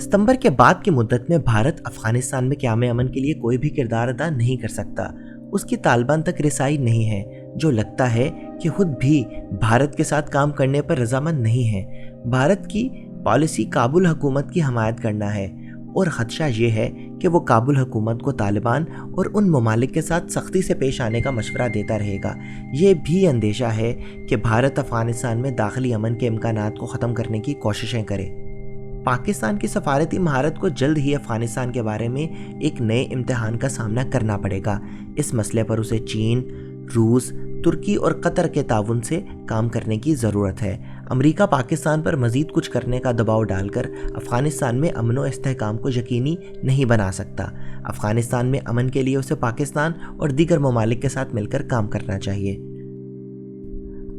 सितंबर के बाद की मुद्दत में भारत अफगानिस्तान में क़याम अमन के लिए कोई भी किरदार अदा नहीं कर सकता। उसकी तालिबान तक रसाई नहीं है, जो लगता है कि खुद भी भारत के साथ काम करने पर रजामंद नहीं है। भारत की पॉलिसी काबुल हुकूमत की हमायत करना है और ख़दशा ये है कि वो काबुल हुकूमत को तालिबान और उन ममालिक के साथ सख्ती से पेश आने का मशवरा देता रहेगा। ये भी अंदेशा है कि भारत अफगानिस्तान में दाखिली अमन के इम्कानात को ख़त्म करने की कोशिशें करे। पाकिस्तान की सफारती महारत को जल्द ही अफगानिस्तान के बारे में एक नए इम्तिहान का सामना करना पड़ेगा। इस मसले पर उसे चीन, रूस, तुर्की और कतर के ताउन से काम करने की ज़रूरत है। अमेरिका पाकिस्तान पर मज़ीद कुछ करने का दबाव डालकर अफ़गानिस्तान में अमन व इस्तेहकाम को यकीनी नहीं बना सकता। अफ़गानिस्तान में अमन के लिए उसे पाकिस्तान और दीगर ममालिक के साथ मिलकर काम करना चाहिए।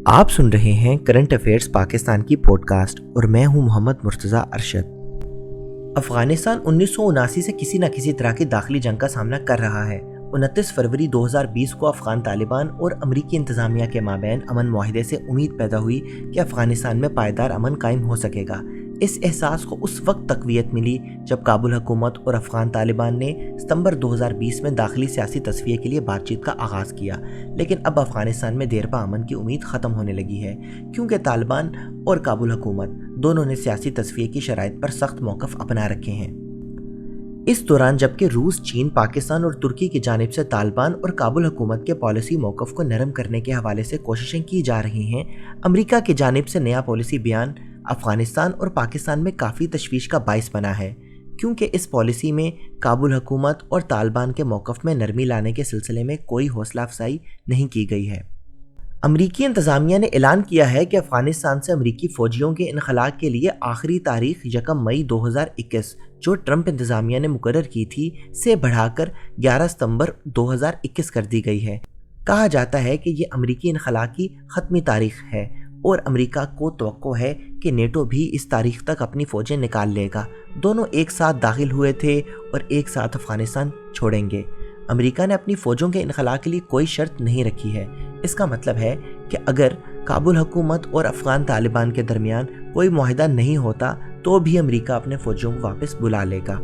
आप सुन रहे हैं करंट अफेयर्स पाकिस्तान की पॉडकास्ट और मैं हूं मोहम्मद मुर्तज़ा अरशद। अफ़गानिस्तान 1979 से किसी न किसी तरह की दाखिली जंग का सामना कर रहा है। 29 फरवरी 2020 को अफ़गान तालिबान और अमरीकी इंतज़ामिया के माबैन अमन मुआहिदे से उम्मीद पैदा हुई कि अफ़गानिस्तान में पायदार अमन कायम हो सकेगा। इस एहसास को उस वक्त तक़वियत मिली जब काबुल हुकूमत और अफ़गान तालिबान ने सितंबर 2020 में दाखिली सियासी तस्वीर के लिए बातचीत का आगाज़ किया। लेकिन अब अफ़गानिस्तान में देरपा अमन की उम्मीद ख़त्म होने लगी है, क्योंकि तालिबान और काबुल हुकूमत दोनों ने सियासी तस्वीर की शराइत पर सख्त मौक़िफ़ अपना रखे हैं। इस दौरान जबकि रूस, चीन, पाकिस्तान और तुर्की की जानिब से तालिबान और काबुल हुकूमत के पॉलिसी मौक़िफ़ को नरम करने के हवाले से कोशिशें की जा रही हैं, अमेरिका की जानिब से नया पॉलिसी बयान अफ़गानिस्तान और पाकिस्तान में काफ़ी तशवीश का बाइस बना है, क्योंकि इस पॉलिसी में काबुल हुकूमत और तालिबान के मौक़िफ़ में नरमी लाने के सिलसिले में कोई हौसला अफजाई नहीं की गई है। अमरीकी इंतज़ामिया ने ऐलान किया है कि अफ़गानिस्तान से अमरीकी फ़ौजियों के इनखला के लिए आखिरी तारीख 1 मई 2021 जो ट्रंप इंतज़ामिया ने मुकर्रर की थी से बढ़ाकर 11 सितंबर 2021 कर दी गई है। कहा जाता है कि ये अमरीकी इनखला की ख़त्मी तारीख है और अमेरिका को तवक्को है कि नेटो भी इस तारीख तक अपनी फ़ौजें निकाल लेगा। दोनों एक साथ दाखिल हुए थे और एक साथ अफ़गानिस्तान छोड़ेंगे। अमेरिका ने अपनी फ़ौजों के इनखला के लिए कोई शर्त नहीं रखी है। इसका मतलब है कि अगर काबुल हुकूमत और अफ़गान तालिबान के दरमियान कोई मुआहिदा नहीं होता तो भी अमेरिका अपने फ़ौजियों को वापस बुला लेगा।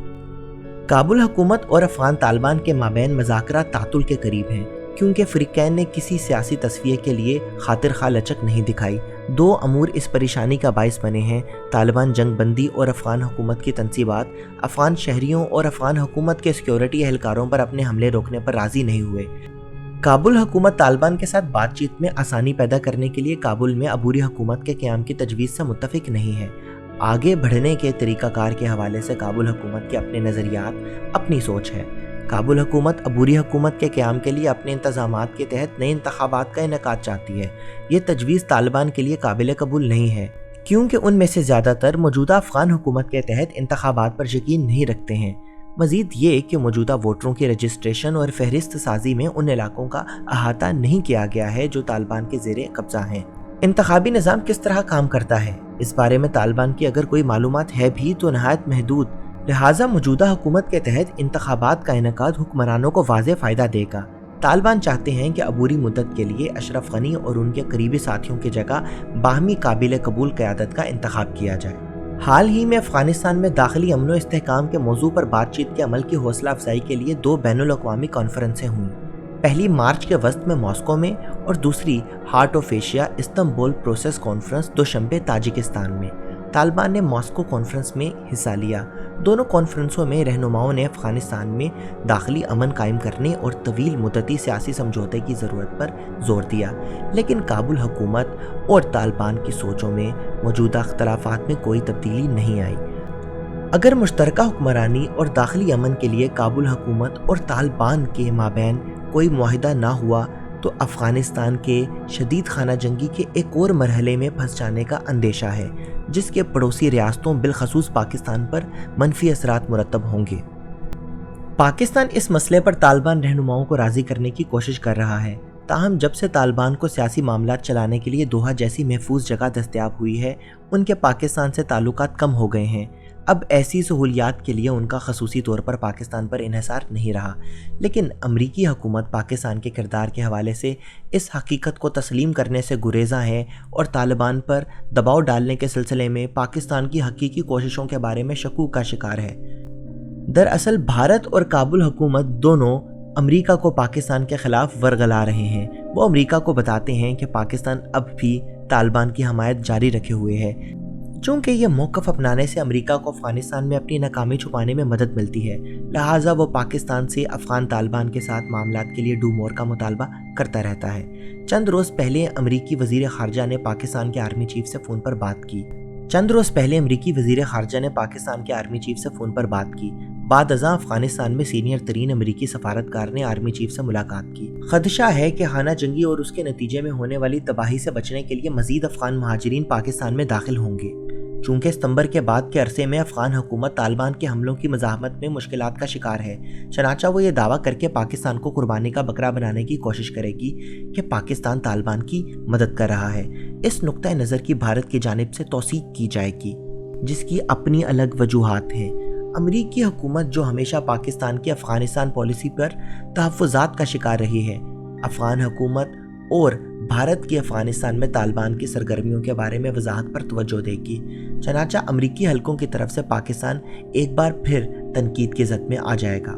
काबुल हुकूमत और अफ़गान तालिबान के माबैन मज़ाकरात तातुल के करीब हैं, क्योंकि फ़रीक़ैन ने किसी सियासी तस्वीर के लिए खातिर खा लचक नहीं दिखाई। दो अमूर इस परेशानी का बाइस बने हैं। तालिबान जंग बंदी और अफ़गान हुकूमत की तनसीबात अफ़गान शहरियों और अफ़गान हुकूमत के सिक्योरिटी एहलकारों पर अपने हमले रोकने पर राज़ी नहीं हुए। काबुल हुकूमत तालिबान के साथ बातचीत में आसानी पैदा करने के लिए काबुल में अबूरी हुकूमत के क़याम की तजवीज़ से मुत्तफ़िक नहीं है। आगे बढ़ने के तरीक़ाकार के हवाले से काबुल हुकूमत के अपने नज़रियात, अपनी सोच है। काबुल हुकूमत अबूरी हुकूमत के क़याम के लिए अपने इंतज़ामात के तहत नए इंतख़ाबात का इनेकाद चाहती है। ये तजवीज़ तालिबान के लिए काबिल कबूल नहीं है, क्योंकि उनमें से ज़्यादातर मौजूदा अफ़गान हुकूमत के तहत इंतख़ाबात पर यकीन नहीं रखते हैं। मज़ीद ये कि मौजूदा वोटरों की रजिस्ट्रेशन और फहरिस्त साजी में उन इलाकों का अहाता नहीं किया गया है जो तालिबान के ज़ेरे कब्ज़ा हैं। इंतख़ाबी निज़ाम किस तरह काम करता है, इस बारे में तालिबान की अगर कोई मालूमात है भी तो नहायत महदूद। लिहाजा मौजूदा हुकूमत के तहत इंतख़ाबात का इनेकाद हुक्मरानों को वाज़ेह फ़ायदा देगा। तालिबान चाहते हैं कि अबूरी मुद्दत के लिए अशरफ गनी और उनके करीबी साथियों की जगह बाहमी काबिल कबूल क़यादत का इंतख़ाब किया जाए। हाल ही में अफ़गानिस्तान में दाखिली अमन व इस्तेहकाम के मौजू पर बातचीत के अमल की हौसला अफजाई के लिए 2 बैनुल अक़वामी कॉन्फ्रेंसें हुईं। पहली मार्च के वस्त में मॉस्को में और दूसरी heart of Asia Istanbul process conference Dushanbe Tajikistan में। तालिबान ने मॉस्को कॉन्फ्रेंस में हिस्सा लिया। दोनों कॉन्फ्रेंसों में रहनुमाओं ने अफ़गानिस्तान में दाखिली अमन कायम करने और तवील मुद्दती सियासी समझौते की ज़रूरत पर जोर दिया, लेकिन काबुल हुकूमत और तालिबान की सोचों में मौजूदा अख्तलाफात में कोई तब्दीली नहीं आई। अगर मुश्तरका हुक्मरानी और दाखिली अमन के लिए काबुल हुकूमत और तालिबान के माबैन कोई मुआहिदा ना हुआ तो अफ़गानिस्तान के शदीद खाना जंगी के एक और मरहले में फंस जाने का अंदेशा है, जिसके पड़ोसी रियासतों बिलखसूस पाकिस्तान पर मनफी असरात मुरतब होंगे। पाकिस्तान इस मसले पर तालिबान रहनुमाओं को राज़ी करने की कोशिश कर रहा है। ताहम जब से तालिबान को सियासी मामलात चलाने के लिए दोहा जैसी महफूज जगह दस्तयाब हुई है, उनके पाकिस्तान से ताल्लुकात कम हो गए हैं। اب ایسی سہولیات کے لیے ان کا خصوصی طور پر پاکستان پر انحصار نہیں رہا، لیکن امریکی حکومت پاکستان کے کردار کے حوالے سے اس حقیقت کو تسلیم کرنے سے گریزاں ہے اور طالبان پر دباؤ ڈالنے کے سلسلے میں پاکستان کی حقیقی کوششوں کے بارے میں شکوک کا شکار ہے۔ دراصل بھارت اور کابل حکومت دونوں امریکہ کو پاکستان کے خلاف ورغلا رہے ہیں۔ وہ امریکہ کو بتاتے ہیں کہ پاکستان اب بھی طالبان کی حمایت جاری رکھے ہوئے ہے۔ چونکہ یہ موقف اپنانے سے امریکہ کو افغانستان میں اپنی ناکامی چھپانے میں مدد ملتی ہے، لہٰذا وہ پاکستان سے افغان طالبان کے ساتھ معاملات کے لیے ڈو مور کا مطالبہ کرتا رہتا ہے۔ چند روز پہلے امریکی وزیر خارجہ نے پاکستان کے آرمی چیف سے فون پر بات کی۔ بعد ازاں افغانستان میں سینئر ترین امریکی سفارتکار نے آرمی چیف سے ملاقات کی۔ خدشہ ہے کہ خانہ جنگی اور اس کے نتیجے میں ہونے والی تباہی سے بچنے کے لیے مزید افغان مہاجرین پاکستان میں داخل ہوں گے۔ چونکہ ستمبر کے بعد کے عرصے میں افغان حکومت طالبان کے حملوں کی مزاحمت میں مشکلات کا شکار ہے، چنانچہ وہ یہ دعویٰ کر کے پاکستان کو قربانی کا بکرا بنانے کی کوشش کرے گی کہ پاکستان طالبان کی مدد کر رہا ہے۔ اس نقطۂ نظر کی بھارت کی جانب سے توثیق کی جائے گی، جس کی اپنی الگ وجوہات ہیں۔ امریکی حکومت جو ہمیشہ پاکستان کی افغانستان پالیسی پر تحفظات کا شکار رہی ہے، افغان حکومت اور بھارت کی افغانستان میں طالبان کی سرگرمیوں کے بارے میں وضاحت پر توجہ دے گی، چنانچہ امریکی حلقوں کی طرف سے پاکستان ایک بار پھر تنقید کی زد میں آ جائے گا۔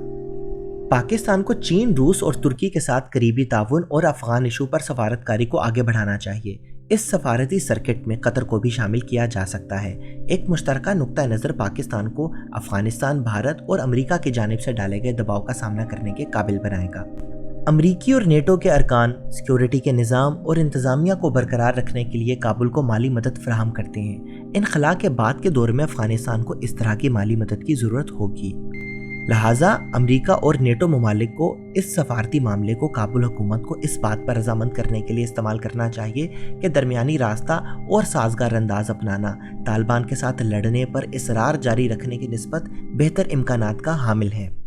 پاکستان کو چین، روس اور ترکی کے ساتھ قریبی تعاون اور افغان ایشو پر سفارتکاری کو آگے بڑھانا چاہیے۔ اس سفارتی سرکٹ میں قطر کو بھی شامل کیا جا سکتا ہے۔ ایک مشترکہ نقطہ نظر پاکستان کو افغانستان، بھارت اور امریکہ کی جانب سے ڈالے گئے دباؤ کا سامنا کرنے کے قابل بنائے گا۔ امریکی اور نیٹو کے ارکان سیکیورٹی کے نظام اور انتظامیہ کو برقرار رکھنے کے لیے کابل کو مالی مدد فراہم کرتے ہیں۔ انخلاء کے بعد کے دور میں افغانستان کو اس طرح کی مالی مدد کی ضرورت ہوگی، لہٰذا امریکہ اور نیٹو ممالک کو اس سفارتی معاملے کو کابل حکومت کو اس بات پر رضامند کرنے کے لیے استعمال کرنا چاہیے کہ درمیانی راستہ اور سازگار انداز اپنانا طالبان کے ساتھ لڑنے پر اصرار جاری رکھنے کی نسبت بہتر امکانات کا حامل ہے۔